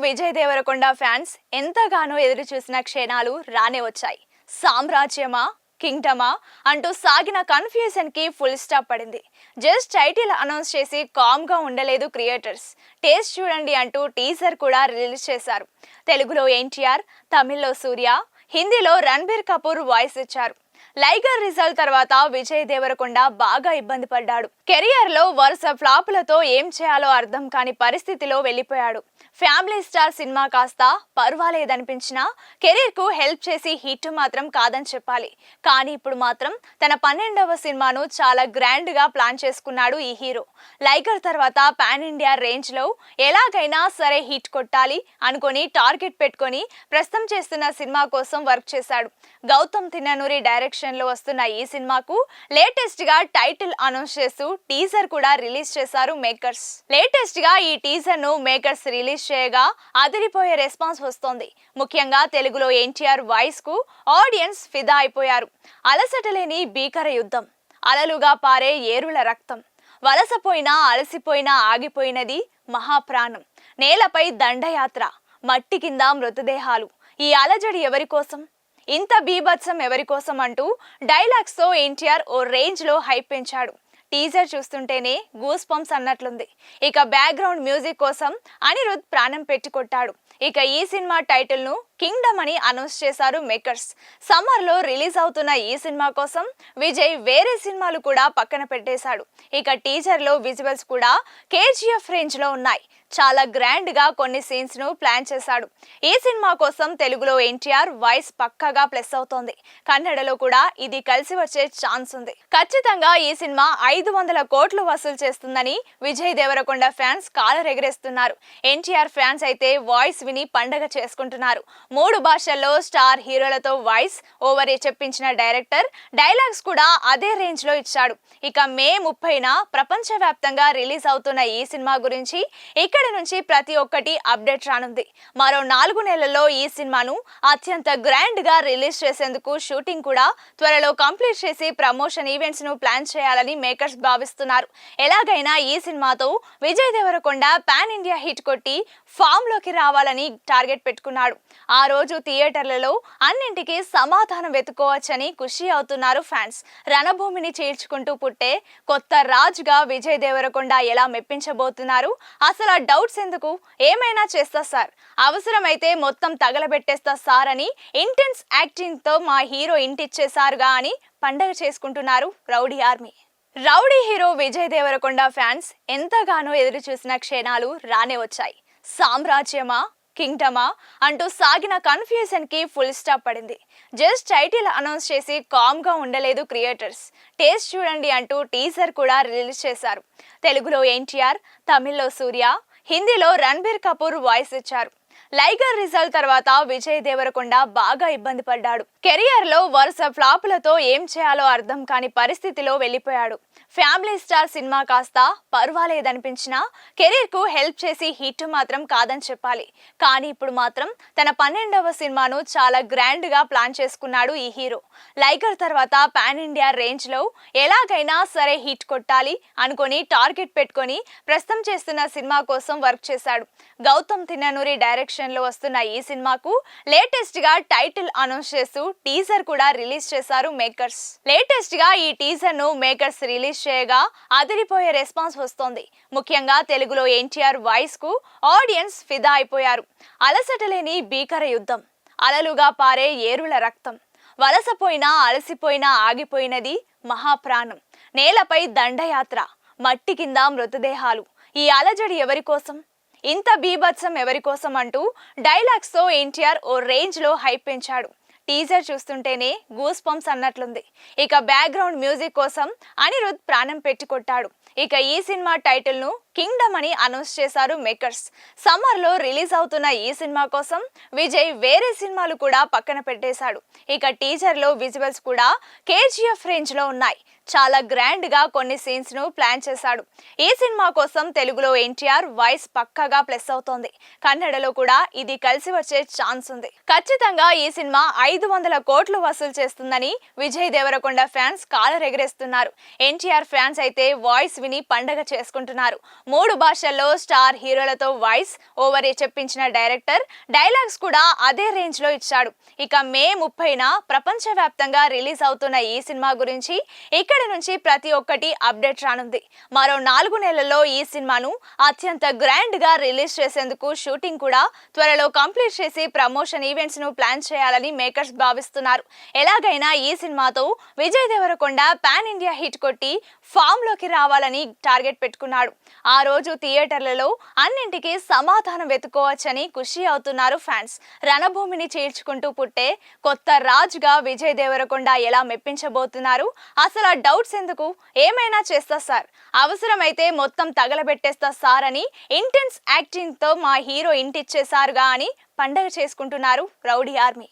Vijay Deverakonda fans ఎంతగానో ఎదురు చూసిన క్షణాలు రానే వచ్చాయి. సామ్రాజ్యమా కింగ్డమా అంటూ సాగిన కన్ఫ్యూజన్ కి ఫుల్ స్టాప్ పడింది. జస్ట్ టైటిల్ అనౌన్స్ చేసి కామ్ గా ఉండలేదు క్రియేటర్స్. టేస్ట్ చూడండి అంటూ టీజర్ కూడా రిలీజ్ చేశారు. తెలుగులో ఎన్టీఆర్, తమిళ్లో సూర్య, హిందీలో రణబీర్ కపూర్ వాయిస్ ఇచ్చారు. లైగర్ రిజల్ట్ తర్వాత విజయ్ దేవరకొండ బాగా ఇబ్బంది పడ్డాడు. కెరియర్ లో వరుస ఫ్లాపులతో ఏం చేయాలో అర్థం కాని పరిస్థితిలో వెళ్లిపోయాడు. ఫ్యామిలీ స్టార్ సినిమా కాస్త పర్వాలేదనిపించినా కెరీర్ కు హెల్ప్ చేసి హిట్ మాత్రం కాదని చెప్పాలి. కానీ ఇప్పుడు మాత్రం తన 12వ సినిమాను చాలా గ్రాండ్ గా ప్లాన్ చేసుకున్నాడు ఈ హీరో. లైగర్ తర్వాత పాన్ ఇండియా రేంజ్ లో ఎలాగైనా సరే హిట్ కొట్టాలి అనుకొని టార్గెట్ పెట్టుకొని ప్రస్తుతం చేస్తున్న సినిమా కోసం వర్క్ చేశాడు. గౌతమ్ తిన్ననూరి డైరెక్షన్ లో వస్తున్న ఈ సినిమాకు లేటెస్ట్ గా టైటిల్ అనౌన్స్ చేస్తూ టీజర్ కూడా రిలీజ్ చేశారు మేకర్స్. లేటెస్ట్ గా ఈ టీజర్ ను మేకర్స్ రిలీజ్ చేయగా అదిరిపోయే రెస్పాన్స్ వస్తోంది. ముఖ్యంగా తెలుగులో ఎన్టీఆర్ వాయిస్ కు ఆడియన్స్ ఫిదా అయిపోయారు. అలసటలేని భీకర యుద్ధం, అలలుగా పారే ఏరుల రక్తం, వలసపోయినా అలసిపోయినా ఆగిపోయినది మహాప్రాణం, నేలపై దండయాత్ర, మట్టి కింద మృతదేహాలు, ఈ అలజడి ఎవరి కోసం, ఇంత బీభత్సం ఎవరి కోసం అంటూ డైలాగ్స్ తో ఎన్టీఆర్ ఓ రేంజ్ లో హైప్ పెంచాడు. టీజర్ చూస్తుంటేనే గూస్ పంప్స్ అన్నట్లుంది. ఇక బ్యాక్గ్రౌండ్ మ్యూజిక్ కోసం అనిరుద్ ప్రాణం పెట్టుకొట్టాడు. ఇక ఈ సినిమా టైటిల్ ను కింగ్డమ్ అని అనౌన్స్ చేశారు మేకర్స్. సమ్మర్ లో రిలీజ్ అవుతున్న ఈ సినిమా కోసం విజయ్ వేరే సినిమాలు కూడా పక్కన పెట్టేశాడు. ఇక టీజర్ లో విజువల్స్ కూడా కేజీఎఫ్ రేంజ్ లో ఉన్నాయి. చాలా గ్రాండ్ గా కొన్ని సీన్స్ ను ప్లాన్ చేశాడు. ఈ సినిమా కోసం తెలుగులో ఎన్టీఆర్ వాయిస్ పక్కాగా ప్లస్ అవుతోంది. కన్నడలో కూడా ఇది కలిసి వచ్చే ఛాన్స్ ఉంది. ఖచ్చితంగా ఈ సినిమా 500 కోట్లు వసూలు చేస్తుందని విజయ్ దేవరకొండ ఫ్యాన్స్ కాలరెగరేస్తున్నారు. ఎన్టీఆర్ ఫ్యాన్స్ అయితే వాయిస్ విని పండగ చేసుకుంటున్నారు. 3 భాషల్లో స్టార్ హీరోలతో వాయిస్ ఓవర్ చెప్పించిన డైరెక్టర్ డైలాగ్స్ కూడా అదే రేంజ్ లో ఇచ్చాడు. ఇక మే 30న ప్రపంచవ్యాప్తంగా రిలీజ్ అవుతున్న ఈ సినిమా గురించి ఇక్కడ నుంచి ప్రతి ఒక్కటి అప్డేట్ రానుంది. మరో 4 నెలల్లో ఈ సినిమాను అత్యంత గ్రాండ్ గా రిలీజ్ చేసేందుకు షూటింగ్ కూడా త్వరలో కంప్లీట్ చేసి ప్రమోషన్ ఈవెంట్స్ ను ప్లాన్ చేయాలని మేకర్స్ భావిస్తున్నారు. ఎలాగైనా ఈ సినిమాతో Vijay Deverakonda pan India hit కొట్టి ఫామ్ లోకి రావాలని టార్గెట్ పెట్టుకున్నాడు. ఆ రోజు థియేటర్లలో అన్నింటికీ సమాధానం వెతుకోవచ్చని ఖుషి అవుతున్నారు ఫ్యాన్స్. రణభూమిని చీల్చుకుంటూ పుట్టే కొత్త రాజుగా విజయ్ దేవరకొండ ఎలా మెప్పించబోతున్నారు? అసలు డౌట్స్ ఎందుకు, ఏమైనా చేస్తా సార్, అవసరమైతే మొత్తం తగలబెట్టేస్తా సార్ అని ఇంటెన్స్ యాక్టింగ్ తో మా హీరో ఇంటిచ్చేసారుగా అని పండగ చేసుకుంటున్నారు rowdy army. Rowdy hero Vijay Deverakonda fans ఎంతగానో ఎదురు చూసిన క్షణాలు రానే వచ్చాయి. సామ్రాజ్యమా కింగ్డమా అంటూ సాగిన కన్ఫ్యూజన్ కి ఫుల్ స్టాప్ పడింది. జస్ట్ టైటిల్ అనౌన్స్ చేసి కామ్ గా ఉండలేదు క్రియేటర్స్. టేస్ట్ చూడండి అంటూ టీజర్ కూడా రిలీజ్ చేశారు. తెలుగులో ఎన్టీఆర్, తమిళ్లో సూర్య, హిందీలో రణబీర్ కపూర్ వాయిస్ ఇచ్చారు. లైగర్ రిజల్ట్ తర్వాత విజయ్ దేవరకొండ బాగా ఇబ్బంది పడ్డాడు. కెరియర్ లో వరుస ఫ్లాపులతో ఏం చేయాలో అర్థం కాని పరిస్థితిలో వెళ్లిపోయాడు. ఫ్యామిలీ స్టార్ సినిమా కాస్త పర్వాలేదనిపించినా కెరీర్ కు హెల్ప్ చేసి హిట్ మాత్రం కాదని చెప్పాలి. కానీ ఇప్పుడు మాత్రం తన 12వ సినిమాను చాలా గ్రాండ్ గా ప్లాన్ చేసుకున్నాడు ఈ హీరో. లైగర్ తర్వాత పాన్ ఇండియా రేంజ్ లో ఎలాగైనా సరే హిట్ కొట్టాలి అనుకొని టార్గెట్ పెట్టుకొని ప్రస్తుతం చేస్తున్న సినిమా కోసం వర్క్ చేశాడు. గౌతమ్ తిన్ననూరి డైరెక్షన్ లో వస్తున్న ఈ సినిమాకు లేటెస్ట్ గా టైటిల్ అనౌన్స్ చేస్తూ టీజర్ కూడా రిలీజ్ చేశారు మేకర్స్. లేటెస్ట్ గా ఈ టీజర్ ను మేకర్స్ రిలీజ్ చేయగా అదిరిపోయే రెస్పాన్స్ వస్తోంది. ముఖ్యంగా తెలుగులో ఎన్టీఆర్ వాయిస్ కు ఆడియన్స్ ఫిదా అయిపోయారు. అలసటలేని భీకర యుద్ధం, అలలుగా పారే ఏరుల రక్తం, వలసపోయినా అలసిపోయినా ఆగిపోయినది మహాప్రాణం, నేలపై దండయాత్ర, మట్టి కింద మృతదేహాలు, ఈ అలజడి ఎవరి కోసం, ఇంత బీభత్సం ఎవరి కోసం అంటూ డైలాగ్స్ తో ఎన్టీఆర్ ఓ రేంజ్ లో హైప్ పెంచాడు. టీజర్ చూస్తుంటేనే గూస్ పంప్స్ అన్నట్లుంది. ఇక బ్యాక్గ్రౌండ్ మ్యూజిక్ కోసం అనిరుద్ ప్రాణం పెట్టుకొట్టాడు. ఇక ఈ సినిమా టైటిల్ ను కింగ్డమ్ అని అనౌన్స్ చేశారు మేకర్స్. సమ్మర్ లో రిలీజ్ అవుతున్న ఈ సినిమా కోసం విజయ్ వేరే సినిమాలు కూడా పక్కన పెట్టేశాడు. ఇక టీజర్ లో విజువల్స్ కూడా కేజీఎఫ్ రేంజ్ లో ఉన్నాయి. చాలా గ్రాండ్ గా కొన్ని సీన్స్ ను ప్లాన్ చేశాడు. ఈ సినిమా కోసం తెలుగులో ఎన్టీఆర్ వాయిస్ పక్కాగా ప్లస్ అవుతోంది. కన్నడలో కూడా ఇది కలిసి వచ్చే ఛాన్స్ ఉంది. ఖచ్చితంగా ఈ సినిమా 500 కోట్లు వసూలు చేస్తుందని విజయ్ దేవరకొండ ఫ్యాన్స్ కాలరెగరేస్తున్నారు. ఎన్టీఆర్ ఫ్యాన్స్ అయితే వాయిస్ విని పండగ చేసుకుంటున్నారు. 3 భాషల్లో స్టార్ హీరోలతో వాయిస్ ఓవర్ చెప్పించిన డైరెక్టర్ డైలాగ్స్ కూడా అదే రేంజ్ లో ఇచ్చాడు. ఇక మే 30న ప్రపంచవ్యాప్తంగా రిలీజ్ అవుతున్న ఈ సినిమా గురించి ఇక్కడి నుంచి ప్రతి ఒక్కటి అప్డేట్ రానుంది. మరో 4 నెలల్లో ఈ సినిమాను అత్యంత గ్రాండ్ గా రిలీజ్ చేసేందుకు షూటింగ్ కూడా త్వరలో కంప్లీట్ చేసి ప్రమోషన్ ఈవెంట్స్ ను ప్లాన్ చేయాలని మేకర్స్ భావిస్తున్నారు. ఎలాగైనా ఈ సినిమాతో Vijay Deverakonda pan India hit కొట్టి ఫామ్ లోకి రావాలని టార్గెట్ పెట్టుకున్నాడు. ఆ రోజు థియేటర్లలో అన్నింటికీ సమాధానం వెతుకోవచ్చని ఖుషి అవుతున్నారు ఫ్యాన్స్. రణభూమిని చీల్చుకుంటూ పుట్టే కొత్త రాజుగా విజయ్ దేవరకొండ ఎలా మెప్పించబోతున్నారు? అసలు ఆ డౌట్స్ ఎందుకు? ఏమైనా చేస్తా సార్, అవసరమైతే మొత్తం తగలబెట్టేస్తా సార్ అని ఇంటెన్స్ యాక్టింగ్ తో మా హీరో ఇంటిచ్చేసారుగా అని పండగ చేసుకుంటున్నారు రౌడీ ఆర్మీ.